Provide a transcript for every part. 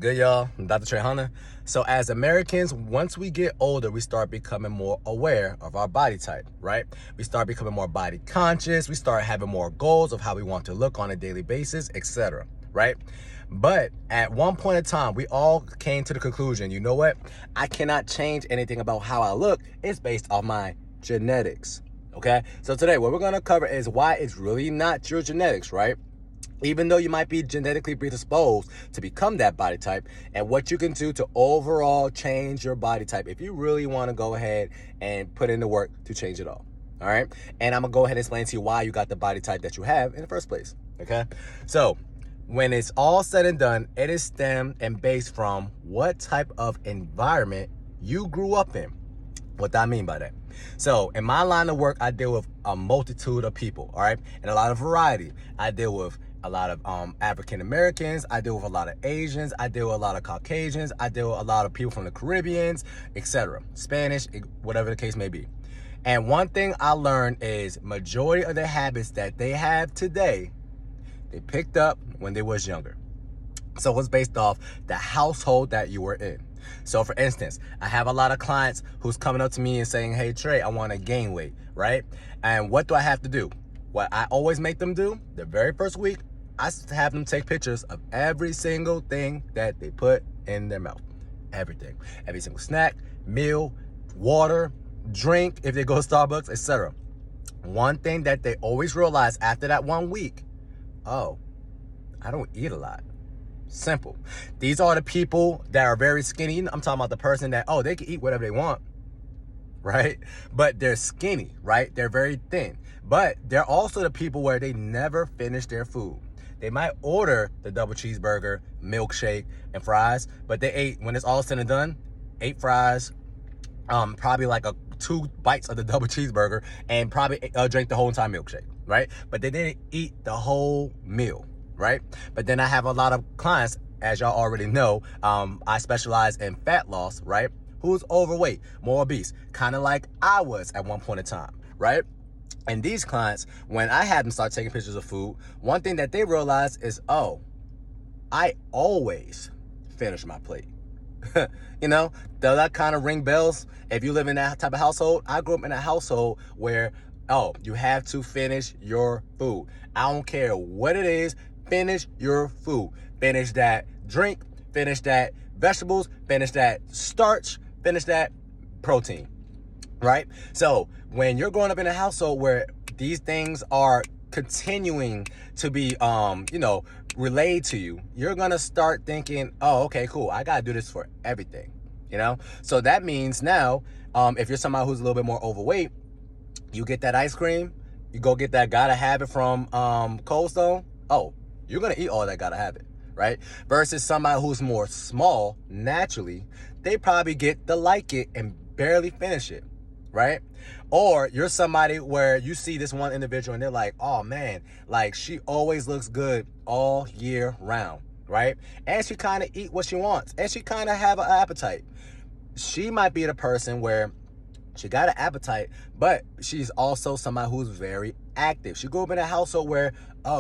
Good, y'all. I'm Dr. Trehunna. So as Americans, once we get older, we start becoming more aware of our body type, right? We start becoming more body conscious. We start having more goals of how we want to look on a daily basis, etc., right? But at one point in time, we all came to the conclusion, you know what? I cannot change anything about how I look. It's based on my genetics, okay? So today, what we're going to cover is why it's really not your genetics, right? Even though you might be genetically predisposed to become that body type, and what you can do to overall change your body type if you really want to go ahead and put in the work to change it all right? And I'm going to go ahead and explain to you why you got the body type that you have in the first place, okay? So when it's all said and done, it is stemmed and based from what type of environment you grew up in. What do I mean by that? So in my line of work, I deal with a multitude of people, all right? And a lot of variety. I deal with a lot of African Americans. I deal with a lot of Asians. I deal with a lot of Caucasians. I deal with a lot of people from the Caribbeans, etc. Spanish, whatever the case may be. And one thing I learned is majority of the habits that they have today, they picked up when they was younger. So it's based off the household that you were in. So for instance, I have a lot of clients who's coming up to me and saying, hey Trey, I want to gain weight, right? And what do I have to do? What I always make them do, the very first week, I have them take pictures of every single thing that they put in their mouth. Everything. Every single snack, meal, water, drink, if they go to Starbucks, etc. One thing that they always realize after that 1 week, oh, I don't eat a lot. Simple. These are the people that are very skinny. I'm talking about the person that, they can eat whatever they want, right? But they're skinny, right? They're very thin. But they're also the people where they never finish their food. They might order the double cheeseburger, milkshake, and fries, but they ate, when it's all said and done, 8 fries, probably like 2 bites of the double cheeseburger, and probably drank the whole entire milkshake, right? But they didn't eat the whole meal, right? But then I have a lot of clients, as y'all already know, I specialize in fat loss, right? Who's overweight, more obese, kind of like I was at one point in time, right? And these clients, when I had them start taking pictures of food, one thing that they realize is, I always finish my plate. You know, does that kind of ring bells? If you live in that type of household, I grew up in a household where, you have to finish your food. I don't care what it is, finish your food. Finish that drink, finish that vegetables, finish that starch, finish that protein, right? So when you're growing up in a household where these things are continuing to be, relayed to you, you're going to start thinking, okay, cool. I got to do this for everything, So that means now, if you're somebody who's a little bit more overweight, you get that ice cream, you go get that gotta have it from Cold Stone. You're going to eat all that gotta have it, right? Versus somebody who's more small, naturally, they probably get the like it and barely finish it, right? Or you're somebody where you see this one individual and they're like, oh man, like she always looks good all year round, right? And she kind of eat what she wants, and she kind of have an appetite. She might be the person where she got an appetite, but she's also somebody who's very active. She grew up in a household where,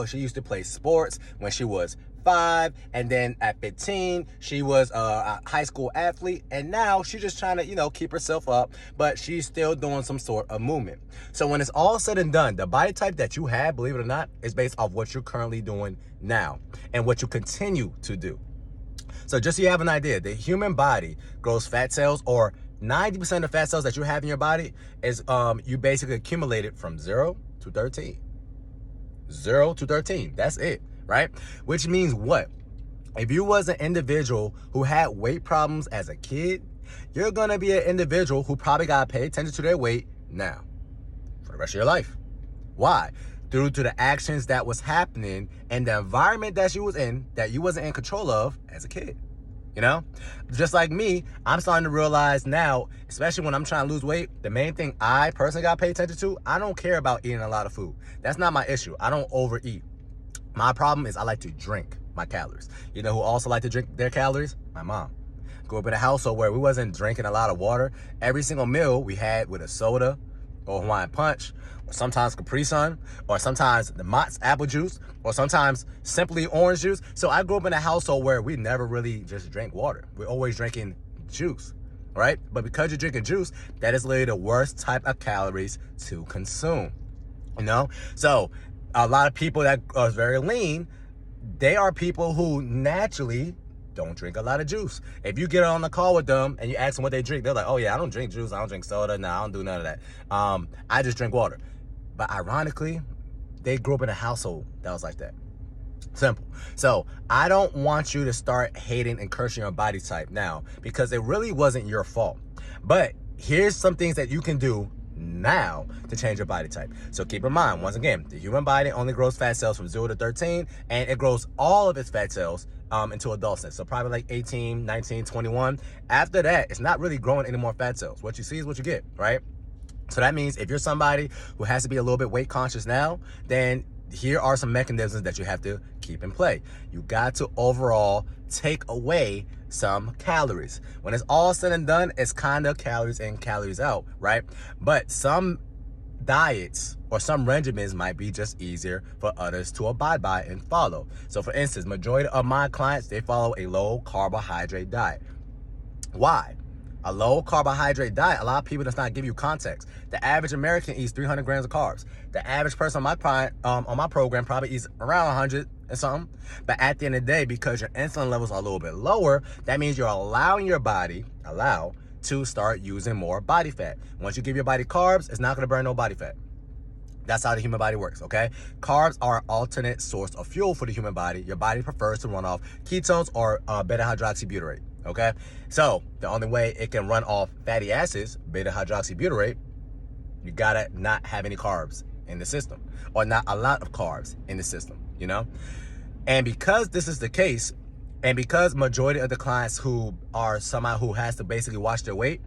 she used to play sports when she was 5, and then at 15 she was a high school athlete, and now she's just trying to keep herself up, but she's still doing some sort of movement. So when it's all said and done, the body type that you have, believe it or not, is based off what you're currently doing now and what you continue to do. So just so you have an idea, the human body grows fat cells, or 90% of the fat cells that you have in your body is you basically accumulated from 0 to 13. 0 to 13, that's it, right? Which means what? If you was an individual who had weight problems as a kid, you're gonna be an individual who probably gotta pay attention to their weight now for the rest of your life. Why? Due to the actions that was happening and the environment that you was in that you wasn't in control of as a kid. Just like me, I'm starting to realize now, especially when I'm trying to lose weight, the main thing I personally got to pay attention to, I don't care about eating a lot of food. That's not my issue. I don't overeat. My problem is I like to drink my calories. You know who also like to drink their calories? My mom. Grew up in a household where we wasn't drinking a lot of water. Every single meal we had with a soda, or Hawaiian Punch, or sometimes Capri Sun, or sometimes the Mott's apple juice, or sometimes simply orange juice. So I grew up in a household where we never really just drank water. We're always drinking juice, right? But because you're drinking juice, that is literally the worst type of calories to consume, you know? So a lot of people that are very lean, they are people who naturally don't drink a lot of juice. If you get on the call with them and you ask them what they drink, they're like, oh yeah, I don't drink juice, I don't drink soda, no, I don't do none of that. I just drink water. But ironically, they grew up in a household that was like that. Simple. So I don't want you to start hating and cursing your body type now, because it really wasn't your fault. But here's some things that you can do now to change your body type. So keep in mind, once again, the human body only grows fat cells from 0 to 13, and it grows all of its fat cells into adulthood. So probably like 18, 19, 21. After that, it's not really growing any more fat cells. What you see is what you get, right? So that means if you're somebody who has to be a little bit weight conscious now, then here are some mechanisms that you have to keep in play. You got to overall take away some calories. When it's all said and done, it's kind of calories in, calories out, right? But some diets or some regimens might be just easier for others to abide by and follow. So for instance, majority of my clients, they follow a low carbohydrate diet. Why? A low carbohydrate diet, a lot of people does not give you context. The average American eats 300 grams of carbs. The average person on my program probably eats around 100 and something. But at the end of the day, because your insulin levels are a little bit lower, that means you're allowing your body, to start using more body fat. Once you give your body carbs, it's not gonna burn no body fat. That's how the human body works, okay? Carbs are an alternate source of fuel for the human body. Your body prefers to run off ketones or beta-hydroxybutyrate, okay? So the only way it can run off fatty acids, beta-hydroxybutyrate, you gotta not have any carbs in the system, or not a lot of carbs in the system, you know? And because this is the case, and because majority of the clients who are somebody who has to basically watch their weight,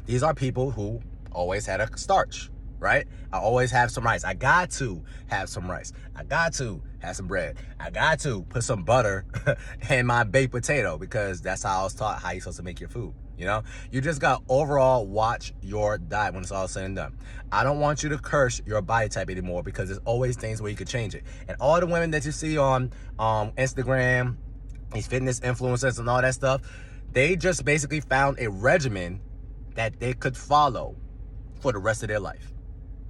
these are people who always had a starch, right? I always have some rice. I got to have some rice. I got to have some bread. I got to put some butter in my baked potato, because that's how I was taught how you're supposed to make your food, you know? You just got overall watch your diet when it's all said and done. I don't want you to curse your body type anymore, because there's always things where you could change it. And all the women that you see on Instagram, these fitness influencers and all that stuff, they just basically found a regimen that they could follow for the rest of their life.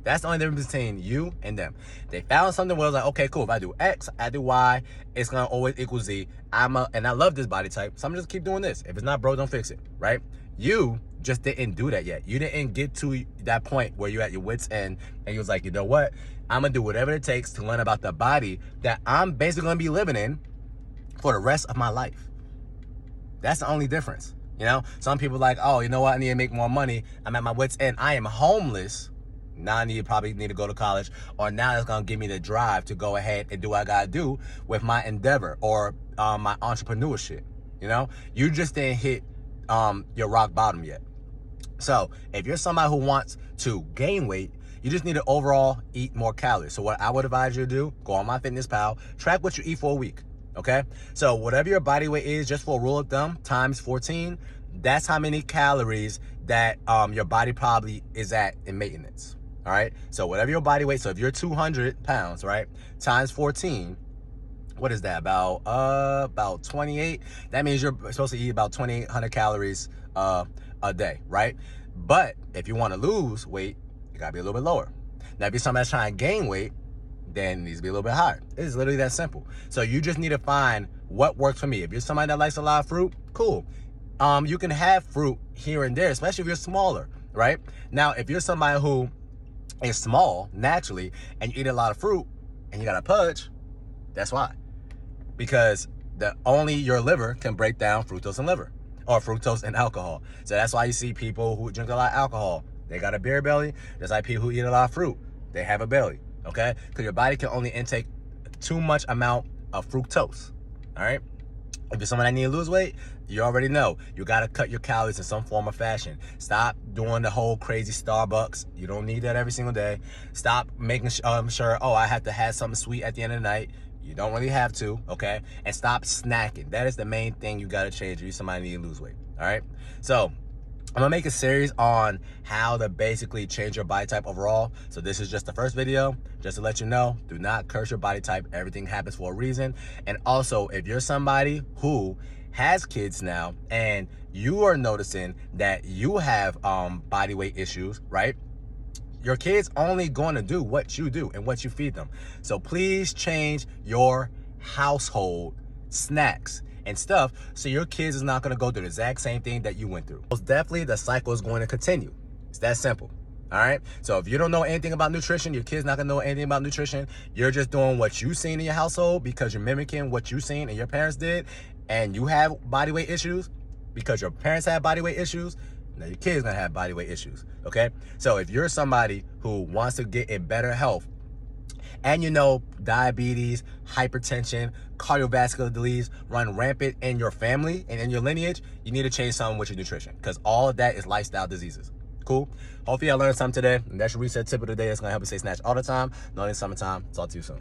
That's the only difference between you and them. They found something where it was like, okay, cool, if I do X, I do Y, it's gonna always equal Z. And I love this body type, so I'm just keep doing this. If it's not broke, don't fix it, right? You just didn't do that yet. You didn't get to that point where you're at your wit's end and you was like, you know what? I'm gonna do whatever it takes to learn about the body that I'm basically gonna be living in for the rest of my life. That's the only difference, you know? Some people are like, oh, you know what? I need to make more money. I'm at my wit's end. I am homeless. Now I probably need to go to college, or now it's gonna give me the drive to go ahead and do what I gotta do with my endeavor or my entrepreneurship. You know, you just didn't hit your rock bottom yet. So if you're somebody who wants to gain weight, you just need to overall eat more calories. So what I would advise you to do, go on MyFitnessPal, track what you eat for a week. Okay, so whatever your body weight is, just for a rule of thumb, times 14, that's how many calories that your body probably is at in maintenance. All right, so whatever your body weight, so if you're 200 pounds, right, times 14, what is that, about 28? That means you're supposed to eat about 2,800 calories a day, right? But if you want to lose weight, you gotta be a little bit lower. Now, if you're somebody that's trying to gain weight, then it needs to be a little bit higher. It's literally that simple. So you just need to find what works for me. If you're somebody that likes a lot of fruit, cool. You can have fruit here and there, especially if you're smaller, right? Now, if you're somebody who is small naturally and you eat a lot of fruit and you got a pudge, that's why. Because only your liver can break down fructose and liver, or fructose and alcohol. So that's why you see people who drink a lot of alcohol, they got a beer belly. Just like people who eat a lot of fruit, they have a belly, okay? Because your body can only intake too much amount of fructose, all right? If you're someone that need to lose weight, you already know you got to cut your calories in some form or fashion. Stop doing the whole crazy Starbucks. You don't need that every single day. Stop making sure, oh, I have to have something sweet at the end of the night. You don't really have to, okay? And stop snacking. That is the main thing you got to change if you're somebody that need to lose weight, all right? So I'm gonna make a series on how to basically change your body type overall. So this is just the first video, just to let you know, do not curse your body type. Everything happens for a reason. And also, if you're somebody who has kids now and you are noticing that you have body weight issues, right? Your kids only going to do what you do and what you feed them. So please change your household snacks and stuff so your kids is not going to go through the exact same thing that you went through. Most definitely, the cycle is going to continue. It's that simple. All right. So if you don't know anything about nutrition, your kid's not going to know anything about nutrition. You're just doing what you seen in your household because you're mimicking what you seen and your parents did, and you have body weight issues because your parents had body weight issues. Now your kid's gonna have body weight issues, okay? So if you're somebody who wants to get in better health, and you know diabetes, hypertension, cardiovascular disease run rampant in your family and in your lineage, you need to change something with your nutrition, because all of that is lifestyle diseases. Cool? Hopefully I learned something today, and that's your reset tip of the day. That's gonna help you stay snatched all the time, not in summertime. Talk to you soon.